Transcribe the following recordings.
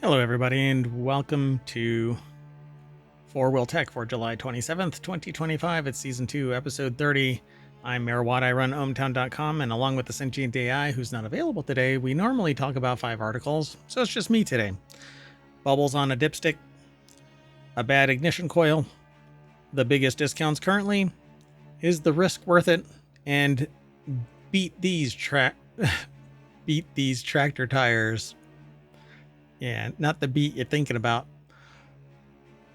Hello, everybody, and welcome to FourWheelTech for July 27th, 2025. It's Season 2, Episode 30. I'm MayorWatt. I run ohmTown.com, and along with the Sentient AI, who's not available today, we normally talk about 5 articles, so it's just me today. Bubbles on a Dipstick, a Bad Ignition Coil, the biggest discounts currently, is the risk worth it, and beat these tractor tires. Yeah, not the beat you're thinking about.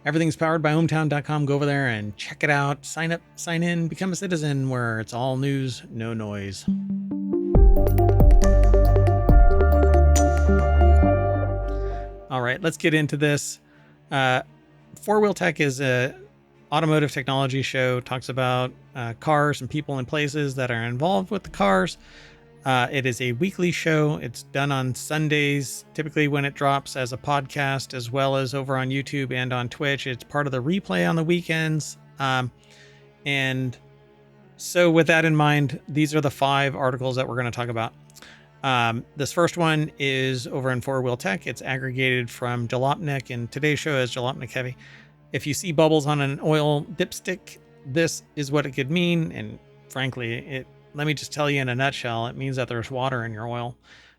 Everything's powered by ohmTown.com. Go over there and check it out. Sign up, sign in, become a citizen where it's all news, no noise. All right, let's get into this. FourWheelTech is a automotive technology show. Talks about cars and people and places that are involved with the cars. It is a weekly show. It's done on Sundays, typically when it drops as a podcast, as well as over on YouTube and on Twitch. It's part of the replay on the weekends. And so with that in mind, these are the 5 articles that we're going to talk about. This first one is over in FourWheelTech. It's aggregated from Jalopnik, and today's show is Jalopnik heavy. If you see bubbles on an oil dipstick, this is what it could mean. And frankly, let me just tell you in a nutshell, it means that there's water in your oil.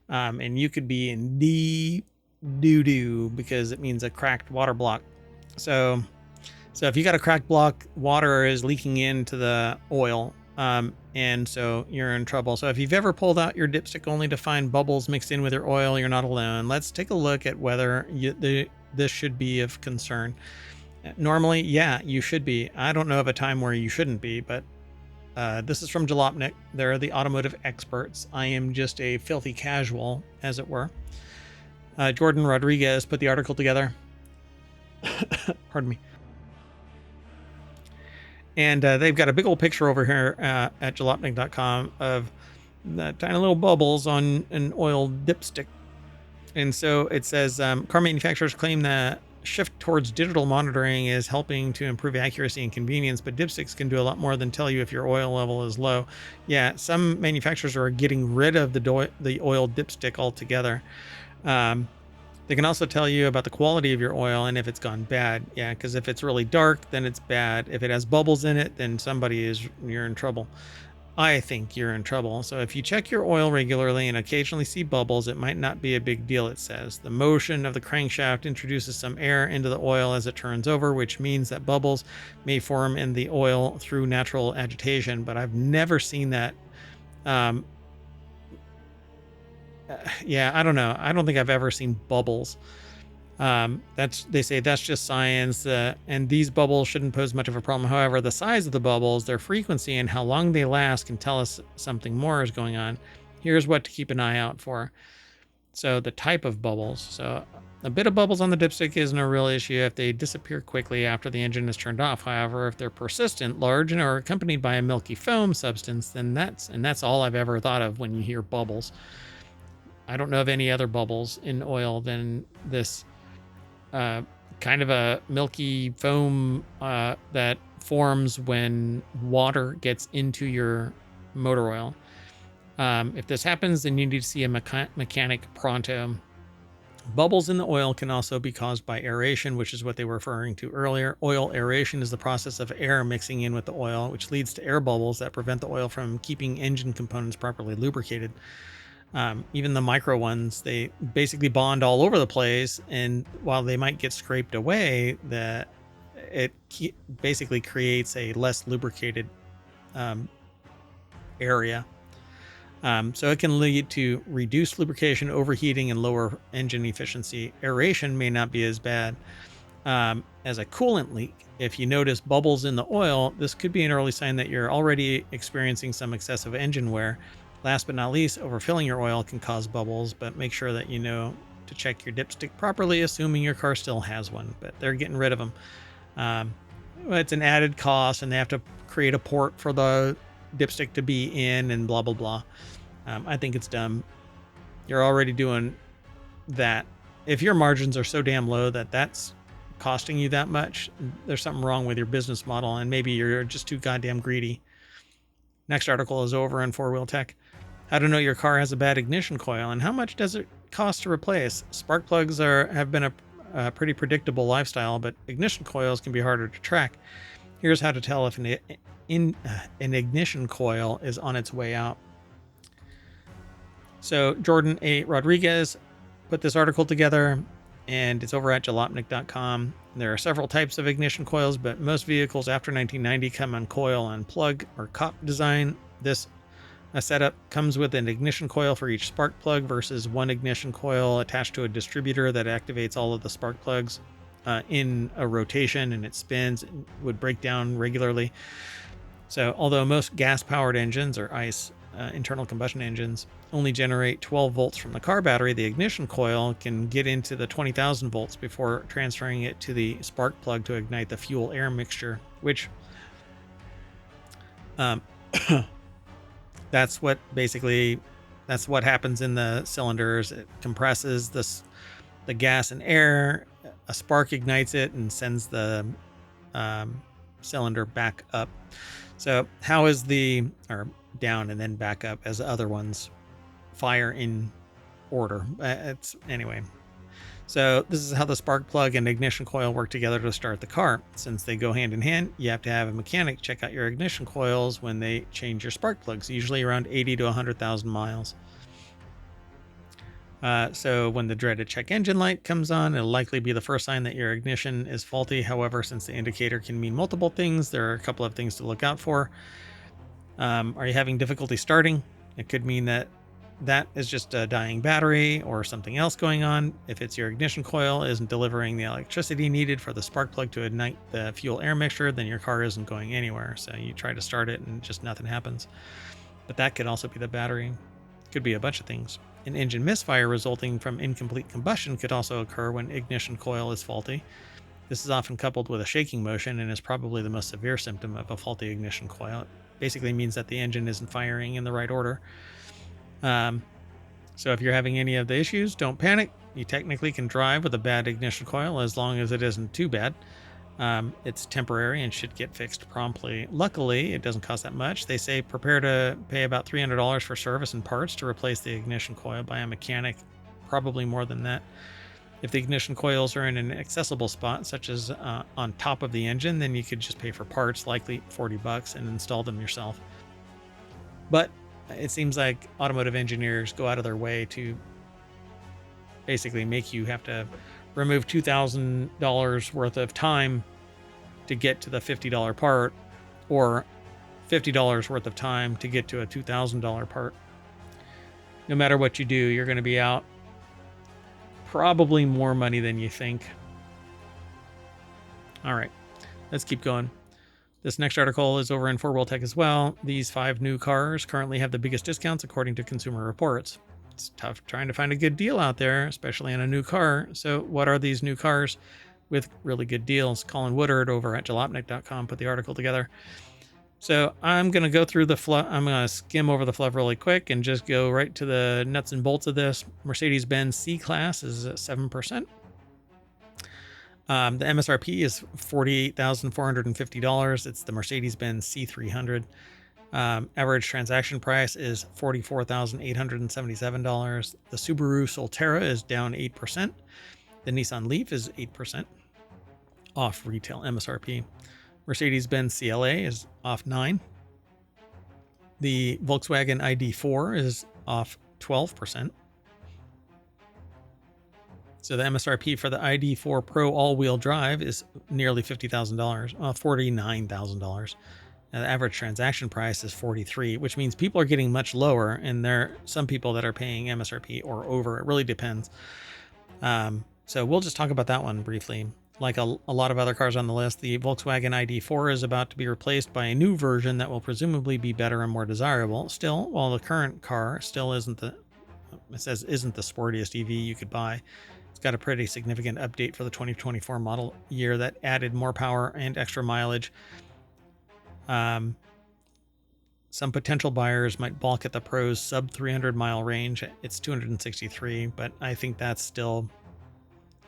And you could be in deep doo-doo because it means a cracked water block. So if you got a cracked block, water is leaking into the oil. And so you're in trouble. So if you've ever pulled out your dipstick only to find bubbles mixed in with your oil, you're not alone. Let's take a look at whether this should be of concern. Normally, yeah, you should be. I don't know of a time where you shouldn't be, but this is from Jalopnik. They're the automotive experts. I am just a filthy casual, as it were. Jordan Rodriguez put the article together. Pardon me. And they've got a big old picture over here at jalopnik.com of the tiny little bubbles on an oil dipstick. And so it says, car manufacturers claim that shift towards digital monitoring is helping to improve accuracy and convenience, but dipsticks can do a lot more than tell you if your oil level is low. Yeah, some manufacturers are getting rid of the oil dipstick altogether. They can also tell you about the quality of your oil and if it's gone bad. Yeah, because if it's really dark, then it's bad. If it has bubbles in it, then you're in trouble. I think you're in trouble. So if you check your oil regularly and occasionally see bubbles, it might not be a big deal, it says. The motion of the crankshaft introduces some air into the oil as it turns over, which means that bubbles may form in the oil through natural agitation, but I've never seen that. Yeah, I don't know. I don't think I've ever seen bubbles. They say that's just science, and these bubbles shouldn't pose much of a problem. However, the size of the bubbles, their frequency, and how long they last can tell us something more is going on. Here's what to keep an eye out for. So the type of bubbles. So a bit of bubbles on the dipstick isn't a real issue if they disappear quickly after the engine is turned off. However, if they're persistent, large, and are accompanied by a milky foam substance, then that's all I've ever thought of when you hear bubbles. I don't know of any other bubbles in oil than this kind of a milky foam that forms when water gets into your motor oil. If this happens, then you need to see a mechanic pronto. Bubbles in the oil can also be caused by aeration, which is what they were referring to earlier. Oil aeration is the process of air mixing in with the oil, which leads to air bubbles that prevent the oil from keeping engine components properly lubricated. Even the micro ones, they basically bond all over the place, and while they might get scraped away, it basically creates a less lubricated area. So it can lead to reduced lubrication, overheating, and lower engine efficiency. Aeration may not be as bad as a coolant leak. If you notice bubbles in the oil, this could be an early sign that you're already experiencing some excessive engine wear. Last but not least, overfilling your oil can cause bubbles, but make sure that you know to check your dipstick properly, assuming your car still has one, but they're getting rid of them. It's an added cost, and they have to create a port for the dipstick to be in and blah, blah, blah. I think it's dumb. You're already doing that. If your margins are so damn low that that's costing you that much, there's something wrong with your business model, and maybe you're just too goddamn greedy. Next article is over on FourWheelTech. How to know your car has a bad ignition coil, and how much does it cost to replace? Spark plugs have been a pretty predictable lifestyle, but ignition coils can be harder to track. Here's how to tell if an ignition coil is on its way out. So Jordan A. Rodriguez put this article together, and it's over at jalopnik.com. There are several types of ignition coils, but most vehicles after 1990 come on coil and plug or COP design. This setup comes with an ignition coil for each spark plug versus one ignition coil attached to a distributor that activates all of the spark plugs in a rotation, and it spins and would break down regularly. So although most gas-powered engines or ICE internal combustion engines only generate 12 volts from the car battery, the ignition coil can get into the 20,000 volts before transferring it to the spark plug to ignite the fuel air mixture, which that's what happens in the cylinders. It compresses the gas and air, a spark ignites it and sends the cylinder back up. So how is or down and then back up as the other ones fire in order? Anyway. So this is how the spark plug and ignition coil work together to start the car. Since they go hand in hand, you have to have a mechanic check out your ignition coils when they change your spark plugs, usually around 80 to 100,000 miles. So when the dreaded check engine light comes on, it'll likely be the first sign that your ignition is faulty. However, since the indicator can mean multiple things, there are a couple of things to look out for. Are you having difficulty starting? It could mean that is just a dying battery or something else going on. If it's your ignition coil isn't delivering the electricity needed for the spark plug to ignite the fuel air mixture, then your car isn't going anywhere. So you try to start it and just nothing happens. But that could also be the battery. Could be a bunch of things. An engine misfire resulting from incomplete combustion could also occur when ignition coil is faulty. This is often coupled with a shaking motion and is probably the most severe symptom of a faulty ignition coil. It basically means that the engine isn't firing in the right order. So if you're having any of the issues, don't panic. You technically can drive with a bad ignition coil as long as it isn't too bad. It's temporary and should get fixed promptly. Luckily, it doesn't cost that much. They say prepare to pay about $300 for service and parts to replace the ignition coil by a mechanic, probably more than that. If the ignition coils are in an accessible spot, such as on top of the engine, then you could just pay for parts, likely $40, and install them yourself. But it seems like automotive engineers go out of their way to basically make you have to remove $2,000 worth of time to get to the $50 part, or $50 worth of time to get to a $2,000 part. No matter what you do, you're going to be out probably more money than you think. All right, let's keep going. This next article is over in FourWheelTech as well. These 5 new cars currently have the biggest discounts according to Consumer Reports. It's tough trying to find a good deal out there, especially on a new car. So what are these new cars with really good deals? Colin Woodard over at jalopnik.com put the article together. So I'm going to go through the fluff. I'm going to skim over the fluff really quick and just go right to the nuts and bolts of this. Mercedes-Benz C-Class is at 7%. The MSRP is $48,450. It's the Mercedes-Benz C300. Average transaction price is $44,877. The Subaru Solterra is down 8%. The Nissan Leaf is 8% off retail MSRP. Mercedes-Benz CLA is off 9%. The Volkswagen ID4 is off 12%. So the MSRP for the ID4 Pro all-wheel drive is nearly $50,000, $49,000. The average transaction price is $43,000, which means people are getting much lower, and there are some people that are paying MSRP or over. It really depends. So we'll just talk about that one briefly. Like a lot of other cars on the list, the Volkswagen ID4 is about to be replaced by a new version that will presumably be better and more desirable. Still, while the current car still isn't the sportiest EV you could buy, it's got a pretty significant update for the 2024 model year that added more power and extra mileage. Some potential buyers might balk at the Pro's sub 300 mile range. It's 263, but I think that's still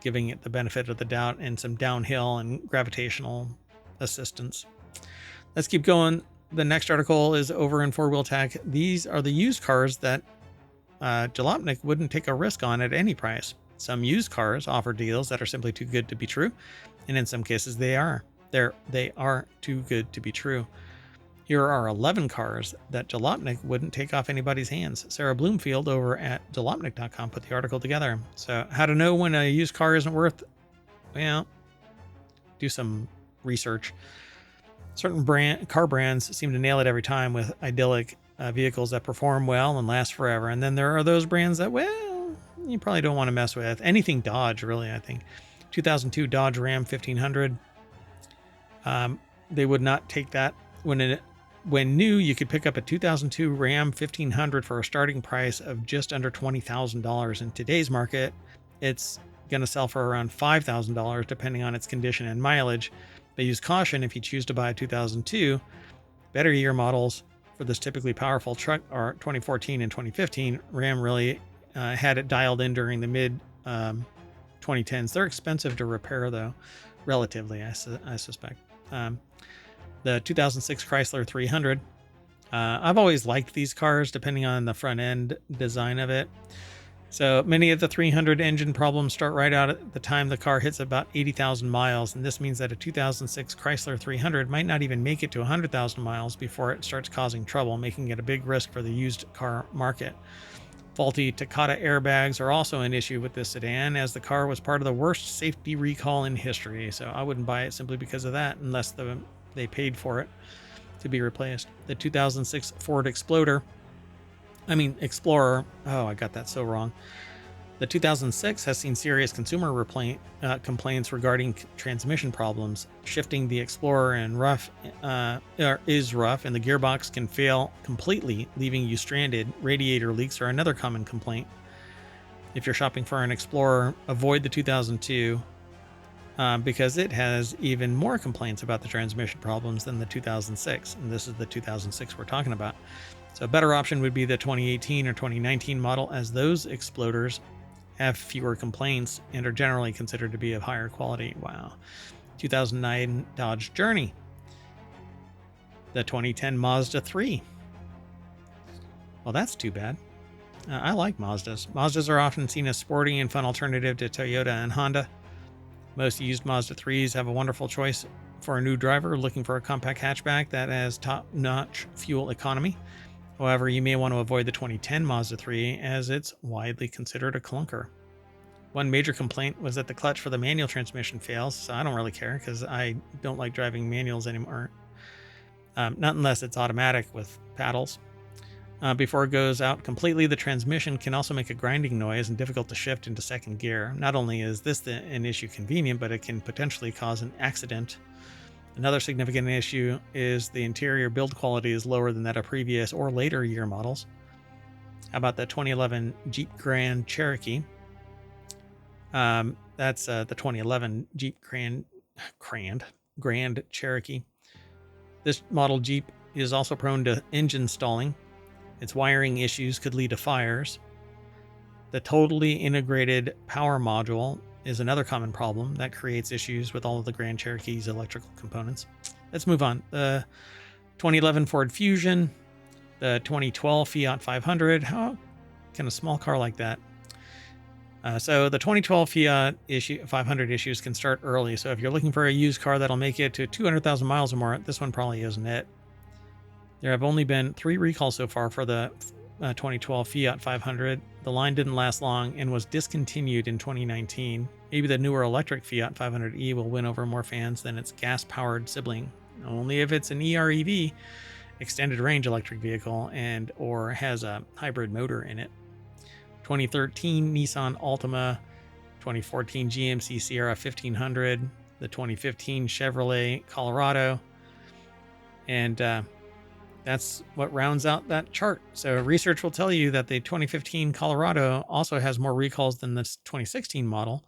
giving it the benefit of the doubt and some downhill and gravitational assistance. Let's keep going. The next article is over in FourWheelTech. These are the used cars that Jalopnik wouldn't take a risk on at any price. Some used cars offer deals that are simply too good to be true, and in some cases they are. They are too good to be true. Here are 11 cars that Jalopnik wouldn't take off anybody's hands. Sarah Bloomfield over at jalopnik.com put the article together. So how to know when a used car isn't worth, well, do some research. Certain car brands seem to nail it every time with idyllic vehicles that perform well and last forever. And then there are those brands that, well, you probably don't want to mess with. Anything Dodge, really, I think. 2002 Dodge Ram 1500. They would not take that. When new, you could pick up a 2002 Ram 1500 for a starting price of just under $20,000. In today's market, it's going to sell for around $5,000 depending on its condition and mileage. But use caution if you choose to buy a 2002. Better year models for this typically powerful truck are 2014 and 2015. Ram really had it dialed in during the mid 2010s. They're expensive to repair, though, relatively, I suspect. The 2006 Chrysler 300. I've always liked these cars, depending on the front end design of it. So many of the 300 engine problems start right out at the time the car hits about 80,000 miles. And this means that a 2006 Chrysler 300 might not even make it to 100,000 miles before it starts causing trouble, making it a big risk for the used car market. Faulty Takata airbags are also an issue with this sedan, as the car was part of the worst safety recall in history. So I wouldn't buy it simply because of that, unless they paid for it to be replaced. The 2006 Ford Explorer. Oh, I got that so wrong. The 2006 has seen serious consumer complaints regarding transmission problems. Shifting the Explorer is rough, and the gearbox can fail completely, leaving you stranded. Radiator leaks are another common complaint. If you're shopping for an Explorer, avoid the 2002 because it has even more complaints about the transmission problems than the 2006, and this is the 2006 we're talking about. So a better option would be the 2018 or 2019 model, as those Exploders have fewer complaints and are generally considered to be of higher quality. Wow. 2009 Dodge Journey. The 2010 Mazda 3. Well, that's too bad. I like Mazdas. Mazdas are often seen as sporty and fun alternative to Toyota and Honda. Most used Mazda 3s have a wonderful choice for a new driver looking for a compact hatchback that has top-notch fuel economy. However, you may want to avoid the 2010 Mazda 3 as it's widely considered a clunker. One major complaint was that the clutch for the manual transmission fails, so I don't really care because I don't like driving manuals anymore. Not unless it's automatic with paddles. Before it goes out completely, the transmission can also make a grinding noise and difficult to shift into second gear. Not only is this an issue convenient, but it can potentially cause an accident. Another significant issue is the interior build quality is lower than that of previous or later year models. How about the 2011 Jeep Grand Cherokee? That's the 2011 Jeep Grand Cherokee. This model Jeep is also prone to engine stalling. Its wiring issues could lead to fires. The totally integrated power module is another common problem that creates issues with all of the Grand Cherokee's electrical components. Let's move on. The 2011 Ford Fusion, the 2012 Fiat 500. How can a small car like that? So the 2012 Fiat 500 issues can start early. So if you're looking for a used car that'll make it to 200,000 miles or more, this one probably isn't it. There have only been 3 recalls so far for the 2012 Fiat 500. The line didn't last long and was discontinued in 2019. Maybe the newer electric Fiat 500e will win over more fans than its gas-powered sibling. Only if it's an EREV, extended range electric vehicle, and or has a hybrid motor in it. 2013 Nissan Altima, 2014 GMC Sierra 1500, the 2015 Chevrolet Colorado, and that's what rounds out that chart. So research will tell you that the 2015 Colorado also has more recalls than this 2016 model,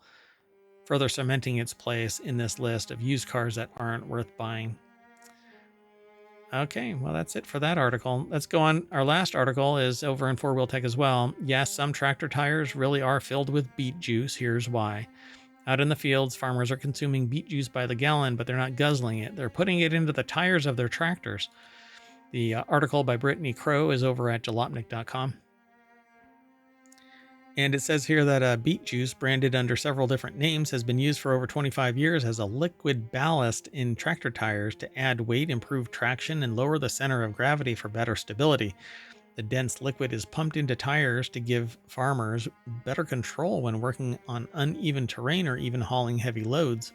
further cementing its place in this list of used cars that aren't worth buying. Okay, well, that's it for that article. Let's go on. Our last article is over in FourWheelTech as well. Yes, some tractor tires really are filled with beet juice. Here's why. Out in the fields, farmers are consuming beet juice by the gallon, but they're not guzzling it. They're putting it into the tires of their tractors. The article by Brittany Crow is over at jalopnik.com. And it says here that beet juice, branded under several different names, has been used for over 25 years as a liquid ballast in tractor tires to add weight, improve traction, and lower the center of gravity for better stability. The dense liquid is pumped into tires to give farmers better control when working on uneven terrain or even hauling heavy loads.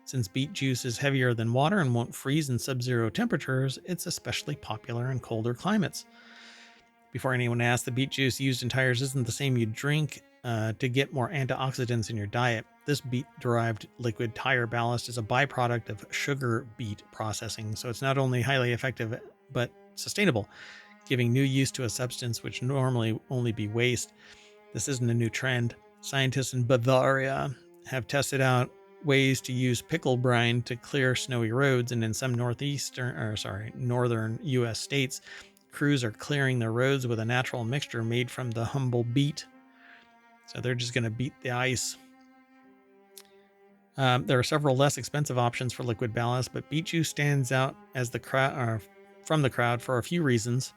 Since beet juice is heavier than water and won't freeze in sub-zero temperatures, it's especially popular in colder climates. Before anyone asks, the beet juice used in tires isn't the same you drink to get more antioxidants in your diet. This beet-derived liquid tire ballast is a byproduct of sugar beet processing, so it's not only highly effective but sustainable, giving new use to a substance which normally only be waste. This isn't a new trend. Scientists in Bavaria have tested out ways to use pickle brine to clear snowy roads, and in some northern U.S. states, crews are clearing their roads with a natural mixture made from the humble beet. So they're just going to beat the ice. There are several less expensive options for liquid ballast, but beet juice stands out as from the crowd for a few reasons.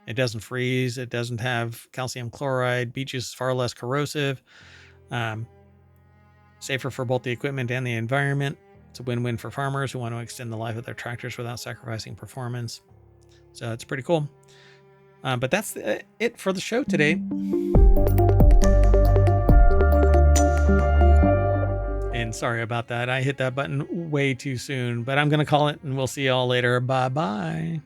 It doesn't freeze. It doesn't have calcium chloride. Beet juice is far less corrosive. Safer for both the equipment and the environment. It's a win-win for farmers who want to extend the life of their tractors without sacrificing performance. So it's pretty cool. But that's it for the show today. And sorry about that. I hit that button way too soon, but I'm going to call it and we'll see y'all later. Bye-bye.